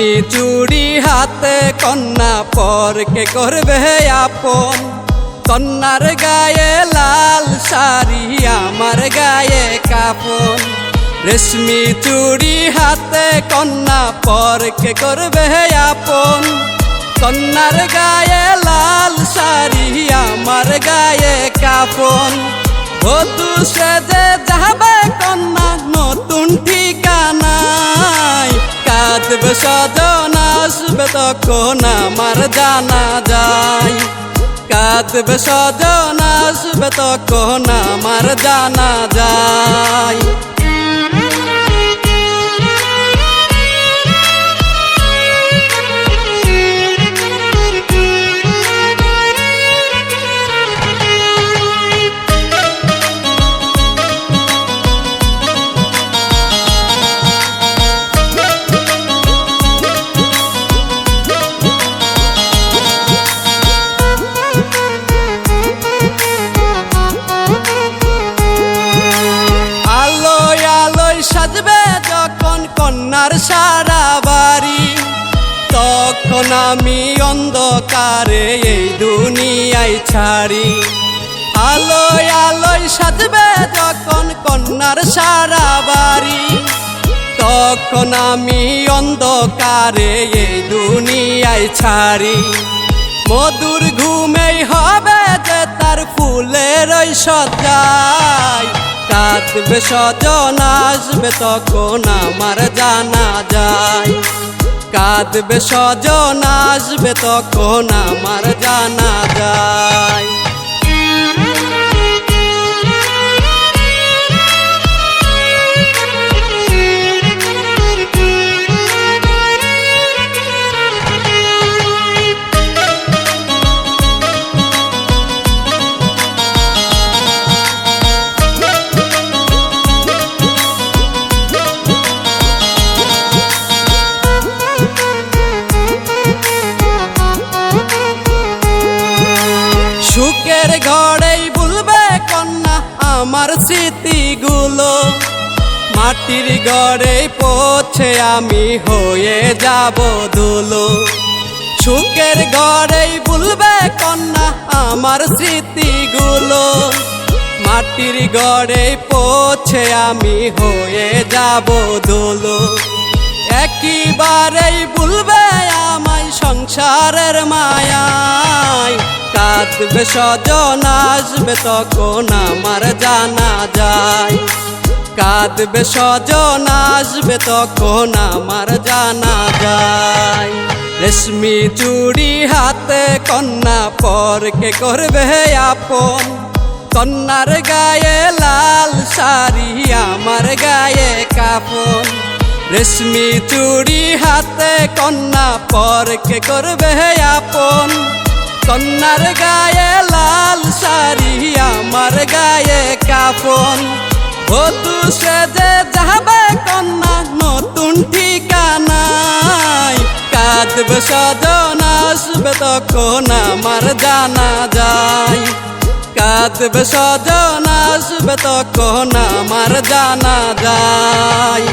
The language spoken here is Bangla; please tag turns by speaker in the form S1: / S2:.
S1: রেশমি চুড়ি হাতে কন্যা পরকে করবে আপন। কন্যার গায়ে লাল শাড়ি আমার গায়ে কাফন। রেশমি চুড়ি হাতে কন্যা পরকে করবে আপন। কন্যার গায়ে লাল শাড়ি আমার গায়ে কাফন। বধূ সেজে যাবে কন্যা নতুন ঠিকানায়। কাঁদবে স্বজন আসবে তখন আমার জানা যায়। কাঁদবে স্বজন আসবে তখন আমার জানা যায়। সাজবে যখন কন্যার সারা বাড়ি, তখন আমি অন্ধকারে এই দুনিয়ায় ছাড়ি। আলোয় আলোয় সাজবে যখন কন্যার সারা বাড়ি, তখন আমি অন্ধকারে এই দুনিয়ায় ছাড়ি। মধুর ঘুমেই হবে যে তার ফুলের ওই সজ্জায়। কাঁদবে স্বজন আসবে তখন আমার জানা যায়। কাঁদবে স্বজন আসবে তখন আমার জানা যায়। সুখের ঘরেই ভুলবে কন্যা আমার স্মৃতিগুলো। মাটির ঘরে পৌঁছে আমি হয়ে যাব ধুলো। সুখের ঘরেই ভুলবে কন্যা আমার স্মৃতিগুলো। মাটির ঘরে পৌঁছে আমি হয়ে যাব ধুলো। একেবারেই ভুলবে আমায় সংসারের মায়ায়। কাঁদবে স্বজন আসবে তখন আমার জানা যায়। কাঁদবে স্বজন আসবে তখন আমার জানা যায়। রেশমি চুড়ি হাতে কন্যা পরকে করবে আপন। কন্যার গায়ে লাল শাড়ি আমার গায়ে কাফন। রেশমি চুড়ি হাতে কন্যা পরকে করবে আপন। কন্যার গায়ে লাল শাড়ি আমার গায়ে কাফন। বধূ সেজে যাবে কন্যা নতুন ঠিকানায়। কাঁদবে স্বজন আসবে তখন আমার জানা যায়। কাঁদবে স্বজন আসবে তখন আমার জানা যায়।